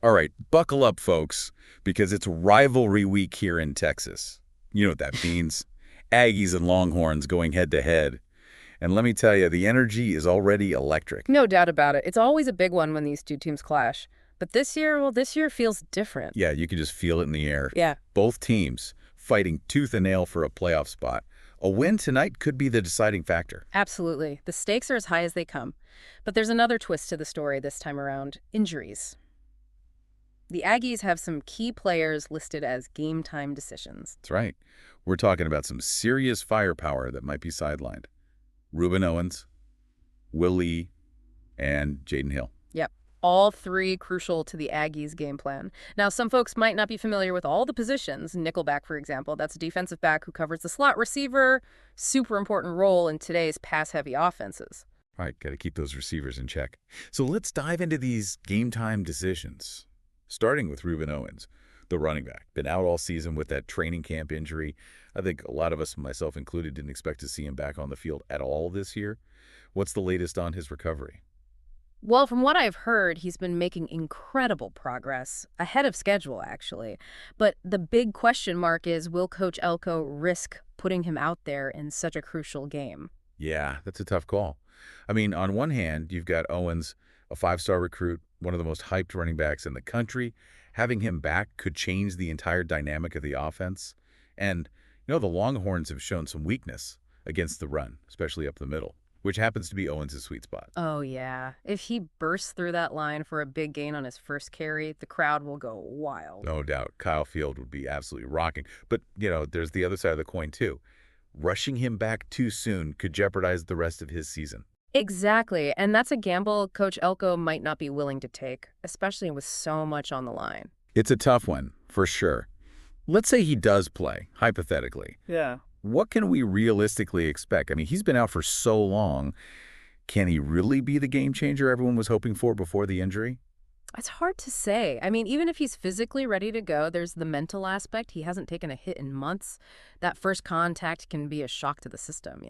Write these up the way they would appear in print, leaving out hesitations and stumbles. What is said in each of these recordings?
All right, buckle up, folks, because it's rivalry week here in Texas. You know what that means. Aggies and Longhorns going head-to-head. And let me tell you, the energy is already electric. No doubt about it. It's always a big one when these two teams clash. But this year, well, this year feels different. Yeah, you can just feel it in the air. Yeah, Both teams fighting tooth and nail for a playoff spot. A win tonight could be the deciding factor. absolutely. The stakes are as high as they come. But there's another twist to the story this time around: injuries. The Aggies have some key players listed as game-time decisions. That's right. We're talking about some serious firepower that might be sidelined. Rueben Owens, Will Lee, and Jaydon Hill. Yep. All three crucial to the Aggies' game plan. Now, some folks might not be familiar with all the positions. Nickelback, for example, that's a defensive back who covers the slot receiver. Super important role in today's pass-heavy offenses. All right, got to keep those receivers in check. So let's dive into these game-time decisions. Starting with Rueben Owens, the running back. Been out all season with that training camp injury. I think a lot of us, myself included, didn't expect to see him back on the field at all this year. What's the latest on his recovery? Well, from what I've heard, he's been making incredible progress, ahead of schedule, actually. But the big question mark is, will Coach Elko risk putting him out there in such a crucial game? Yeah, that's a tough call. I mean, on one hand, you've got Owens, a five-star recruit, one of the most hyped running backs in the country. Having him back could change the entire dynamic of the offense. And, the Longhorns have shown some weakness against the run, especially up the middle, which happens to be Owens' sweet spot. Oh, yeah. If he bursts through that line for a big gain on his first carry, the crowd will go wild. No doubt. Kyle Field would be absolutely rocking. But, there's the other side of the coin, too. Rushing him back too soon could jeopardize the rest of his season. Exactly. And that's a gamble Coach Elko might not be willing to take, especially with so much on the line. It's a tough one, for sure. Let's say he does play, hypothetically. Yeah. What can we realistically expect? I mean, he's been out for so long. Can he really be the game changer everyone was hoping for before the injury? It's hard to say. I mean, even if he's physically ready to go, there's the mental aspect. He hasn't taken a hit in months. That first contact can be a shock to the system.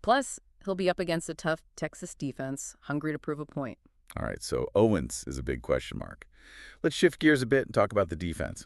Plus, he'll be up against a tough Texas defense, hungry to prove a point. All right, so Owens is a big question mark. Let's shift gears a bit and talk about the defense.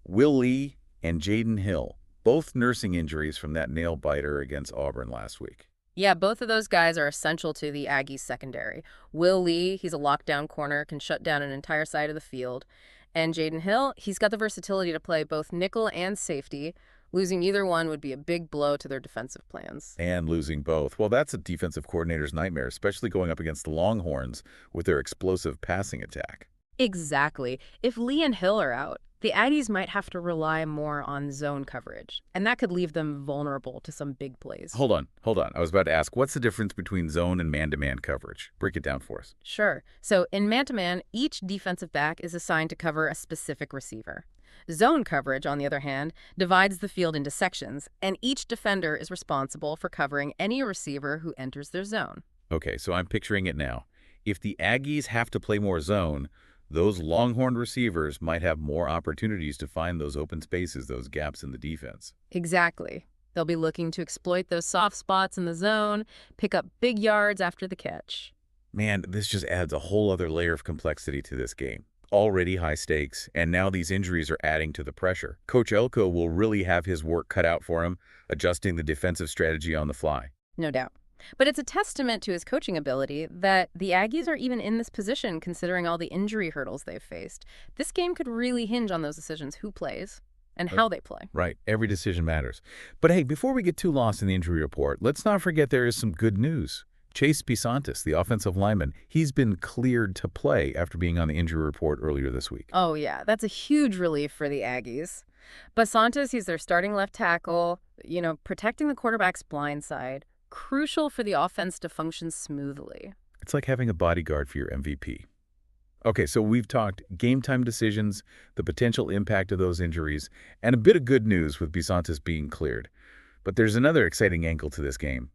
Will Lee and Jaydon Hill, both nursing injuries from that nail-biter against Auburn last week. Yeah, both of those guys are essential to the Aggies secondary. Will Lee, he's a lockdown corner, can shut down an entire side of the field. And Jaydon Hill, he's got the versatility to play both nickel and safety. Losing either one would be a big blow to their defensive plans. And losing both. Well, that's a defensive coordinator's nightmare, especially going up against the Longhorns with their explosive passing attack. Exactly. If Lee and Hill are out, the Aggies might have to rely more on zone coverage, and that could leave them vulnerable to some big plays. Hold on. I was about to ask, what's the difference between zone and man-to-man coverage? Break it down for us. Sure. So in man-to-man, each defensive back is assigned to cover a specific receiver. Zone coverage, on the other hand, divides the field into sections, and each defender is responsible for covering any receiver who enters their zone. Okay, so I'm picturing it now. If the Aggies have to play more zone, those Longhorn receivers might have more opportunities to find those open spaces, those gaps in the defense. Exactly. They'll be looking to exploit those soft spots in the zone, pick up big yards after the catch. Man, this just adds a whole other layer of complexity to this game. Already high stakes, and now these injuries are adding to the pressure. Coach Elko will really have his work cut out for him, adjusting the defensive strategy on the fly. No doubt. But it's a testament to his coaching ability that the Aggies are even in this position considering all the injury hurdles they've faced. This game could really hinge on those decisions: who plays and how they play. Right. Every decision matters. But hey, before we get too lost in the injury report, let's not forget there is some good news. Chase Pisantis, the offensive lineman, he's been cleared to play after being on the injury report earlier this week. Oh, yeah. That's a huge relief for the Aggies. Basantis, he's their starting left tackle, protecting the quarterback's blind side. Crucial for the offense to function smoothly. It's like having a bodyguard for your MVP. Okay, so we've talked game time decisions, the potential impact of those injuries, and a bit of good news with Pisantis being cleared. But there's another exciting angle to this game.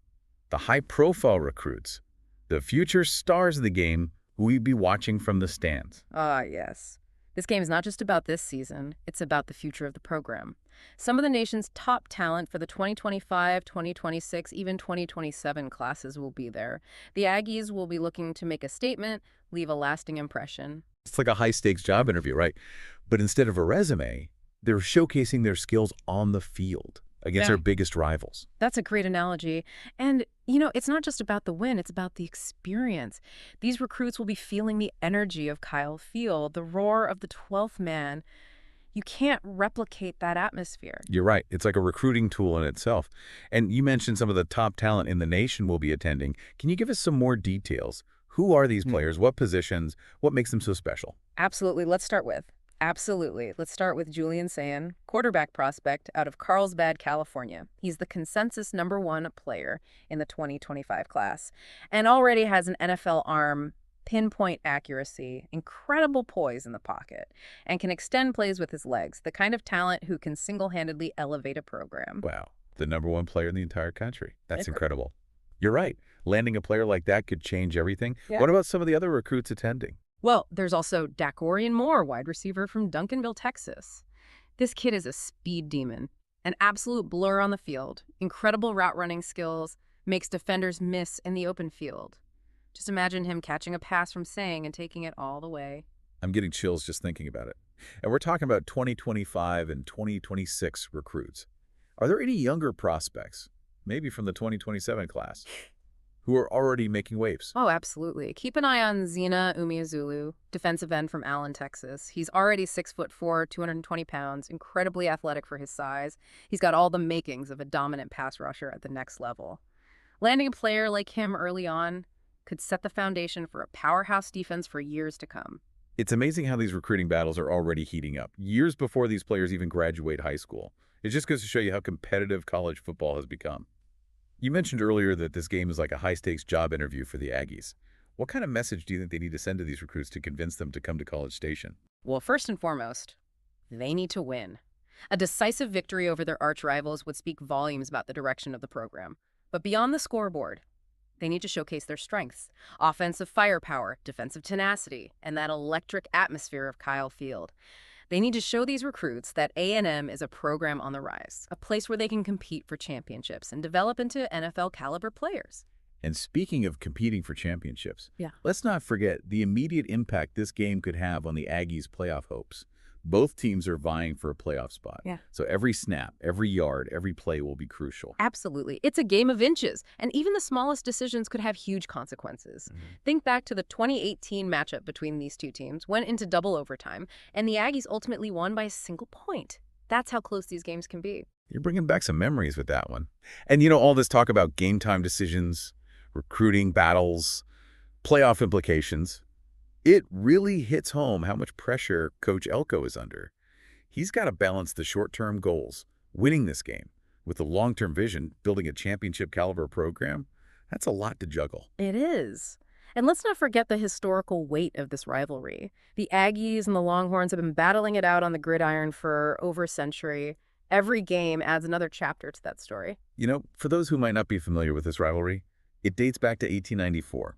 The high-profile recruits, the future stars of the game who we'd be watching from the stands. Ah, yes. This game is not just about this season, it's about the future of the program. Some of the nation's top talent for the 2025, 2026, even 2027 classes will be there. The Aggies will be looking to make a statement, leave a lasting impression. It's like a high-stakes job interview, right? But instead of a resume, they're showcasing their skills on the field against their Yeah. biggest rivals. That's a great analogy. And, it's not just about the win, it's about the experience. These recruits will be feeling the energy of Kyle Field, the roar of the 12th man. You can't replicate that atmosphere. You're right. It's like a recruiting tool in itself. And you mentioned some of the top talent in the nation will be attending. Can you give us some more details? Who are these players? What positions? What makes them so special? Absolutely. Let's start with Julian Sayin, quarterback prospect out of Carlsbad, California. He's the consensus #1 player in the 2025 class and already has an NFL arm, pinpoint accuracy, incredible poise in the pocket, and can extend plays with his legs, the kind of talent who can single-handedly elevate a program. Wow, the #1 player in the entire country. That's Incredible. incredible. You're right. Landing a player like that could change everything. Yeah. What about some of the other recruits attending? Well, there's also Dakorian Moore, wide receiver from Duncanville, Texas. This kid is a speed demon, an absolute blur on the field, incredible route running skills, makes defenders miss in the open field. Just imagine him catching a pass from Sang and taking it all the way. I'm getting chills just thinking about it. And we're talking about 2025 and 2026 recruits. Are there any younger prospects, maybe from the 2027 class, who are already making waves? Oh, absolutely. Keep an eye on Zena Umeazulu, defensive end from Allen, Texas. He's already 6'4", 220 pounds, incredibly athletic for his size. He's got all the makings of a dominant pass rusher at the next level. Landing a player like him early on could set the foundation for a powerhouse defense for years to come. It's amazing how these recruiting battles are already heating up, years before these players even graduate high school. It just goes to show you how competitive college football has become. You mentioned earlier that this game is like a high-stakes job interview for the Aggies. What kind of message do you think they need to send to these recruits to convince them to come to College Station? Well, first and foremost, they need to win. A decisive victory over their arch rivals would speak volumes about the direction of the program. But beyond the scoreboard, they need to showcase their strengths: offensive firepower, defensive tenacity, and that electric atmosphere of Kyle Field. They need to show these recruits that A&M is a program on the rise, a place where they can compete for championships and develop into NFL-caliber players. And speaking of competing for championships, Yeah. let's not forget the immediate impact this game could have on the Aggies' playoff hopes. Both teams are vying for a playoff spot. Yeah. So every snap, every yard, every play will be crucial. Absolutely. It's a game of inches, and even the smallest decisions could have huge consequences. Think back to the 2018 matchup between these two teams, went into double overtime, and the Aggies ultimately won by a single point. That's how close these games can be. You're bringing back some memories with that one. And all this talk about game time decisions, recruiting battles, playoff implications, it really hits home how much pressure Coach Elko is under. He's got to balance the short-term goals, winning this game, with the long-term vision, building a championship-caliber program. That's a lot to juggle. It is. And let's not forget the historical weight of this rivalry. The Aggies and the Longhorns have been battling it out on the gridiron for over a century. Every game adds another chapter to that story. For those who might not be familiar with this rivalry, it dates back to 1894.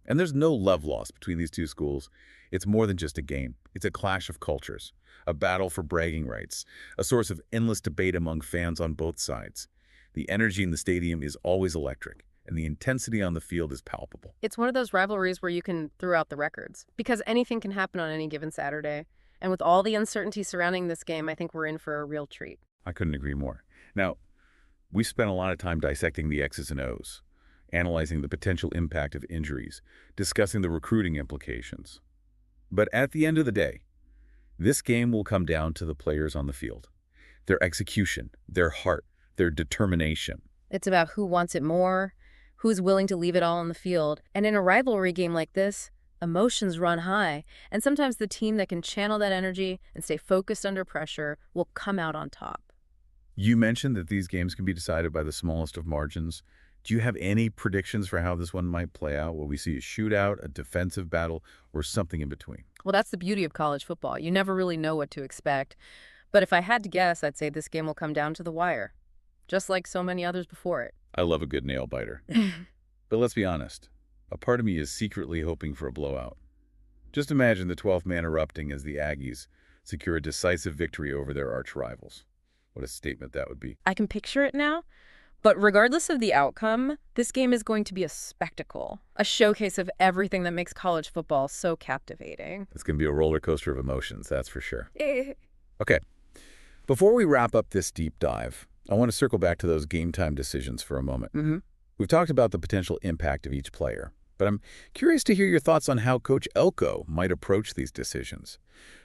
And there's no love lost between these two schools. It's more than just a game. It's a clash of cultures, a battle for bragging rights, a source of endless debate among fans on both sides. The energy in the stadium is always electric, and the intensity on the field is palpable. It's one of those rivalries where you can throw out the records, because anything can happen on any given Saturday. And with all the uncertainty surrounding this game, I think we're in for a real treat. I couldn't agree more. Now, we spent a lot of time dissecting the X's and O's, analyzing the potential impact of injuries, discussing the recruiting implications. But at the end of the day, this game will come down to the players on the field, their execution, their heart, their determination. It's about who wants it more, who's willing to leave it all on the field. And in a rivalry game like this, emotions run high, and sometimes the team that can channel that energy and stay focused under pressure will come out on top. You mentioned that these games can be decided by the smallest of margins. Do you have any predictions for how this one might play out? Will we see a shootout, a defensive battle, or something in between? Well, that's the beauty of college football. You never really know what to expect. But if I had to guess, I'd say this game will come down to the wire, just like so many others before it. I love a good nail biter. But let's be honest, a part of me is secretly hoping for a blowout. Just imagine the 12th man erupting as the Aggies secure a decisive victory over their arch rivals. What a statement that would be. I can picture it now. But regardless of the outcome, this game is going to be a spectacle, a showcase of everything that makes college football so captivating. It's going to be a roller coaster of emotions, that's for sure. Eh. Okay, before we wrap up this deep dive, I want to circle back to those game time decisions for a moment. We've talked about the potential impact of each player, but I'm curious to hear your thoughts on how Coach Elko might approach these decisions.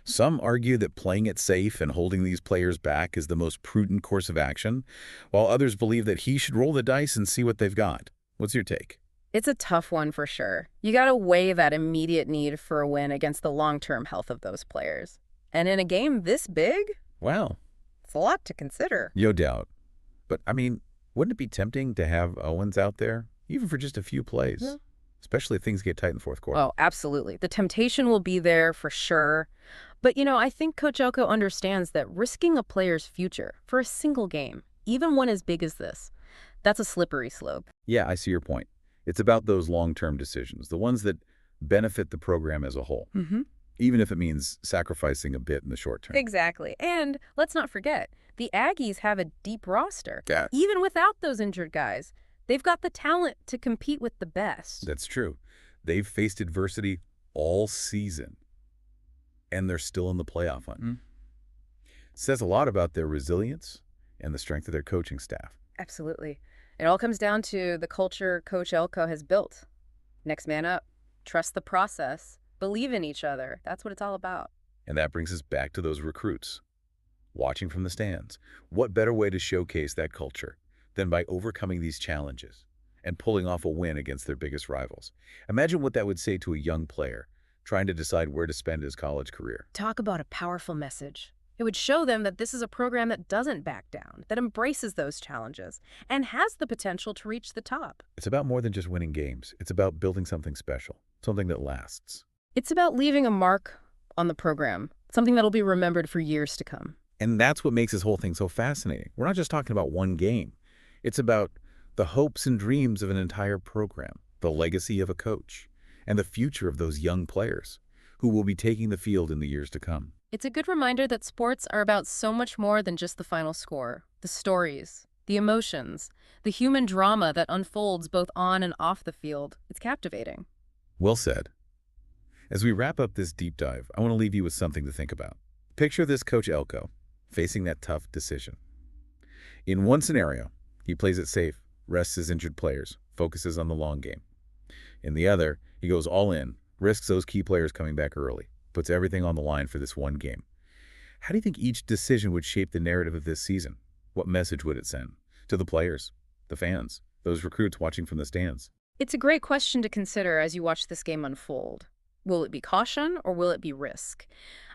Some argue that playing it safe and holding these players back is the most prudent course of action, while others believe that he should roll the dice and see what they've got. What's your take? It's a tough one for sure. You gotta weigh that immediate need for a win against the long-term health of those players. And in a game this big, Wow. it's a lot to consider. No doubt. But, I mean, wouldn't it be tempting to have Owens out there, even for just a few plays? Yeah. Especially if things get tight in the fourth quarter. Oh, absolutely. The temptation will be there for sure. But, I think Coach Elko understands that risking a player's future for a single game, even one as big as this, that's a slippery slope. Yeah, I see your point. It's about those long-term decisions, the ones that benefit the program as a whole, even if it means sacrificing a bit in the short term. Exactly. And let's not forget, the Aggies have a deep roster. Yeah. Even without those injured guys, they've got the talent to compete with the best. That's true. They've faced adversity all season, and they're still in the playoff hunt. Says a lot about their resilience and the strength of their coaching staff. Absolutely. It all comes down to the culture Coach Elko has built. Next man up. Trust the process. Believe in each other. That's what it's all about. And that brings us back to those recruits. Watching from the stands, what better way to showcase that culture than by overcoming these challenges and pulling off a win against their biggest rivals? Imagine what that would say to a young player trying to decide where to spend his college career. Talk about a powerful message. It would show them that this is a program that doesn't back down, that embraces those challenges, and has the potential to reach the top. It's about more than just winning games. It's about building something special, something that lasts. It's about leaving a mark on the program, something that'll be remembered for years to come. And that's what makes this whole thing so fascinating. We're not just talking about one game. It's about the hopes and dreams of an entire program, the legacy of a coach, and the future of those young players who will be taking the field in the years to come. It's a good reminder that sports are about so much more than just the final score. The stories, the emotions, the human drama that unfolds both on and off the field. It's captivating. Well said. As we wrap up this deep dive, I want to leave you with something to think about. Picture this Coach Elko facing that tough decision. In one scenario, he plays it safe, rests his injured players, focuses on the long game. In the other, he goes all in, risks those key players coming back early, puts everything on the line for this one game. How do you think each decision would shape the narrative of this season? What message would it send? To the players, the fans, those recruits watching from the stands? It's a great question to consider as you watch this game unfold. Will it be caution or will it be risk?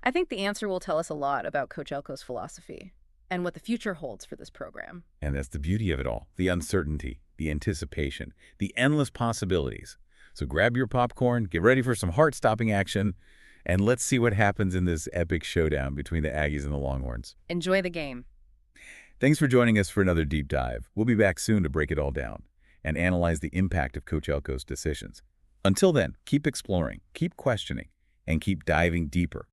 I think the answer will tell us a lot about Coach Elko's philosophy and what the future holds for this program. And that's the beauty of it all, the uncertainty, the anticipation, the endless possibilities. So grab your popcorn, get ready for some heart-stopping action, and let's see what happens in this epic showdown between the Aggies and the Longhorns. Enjoy the game. Thanks for joining us for another deep dive. We'll be back soon to break it all down and analyze the impact of Coach Elko's decisions. Until then, keep exploring, keep questioning, and keep diving deeper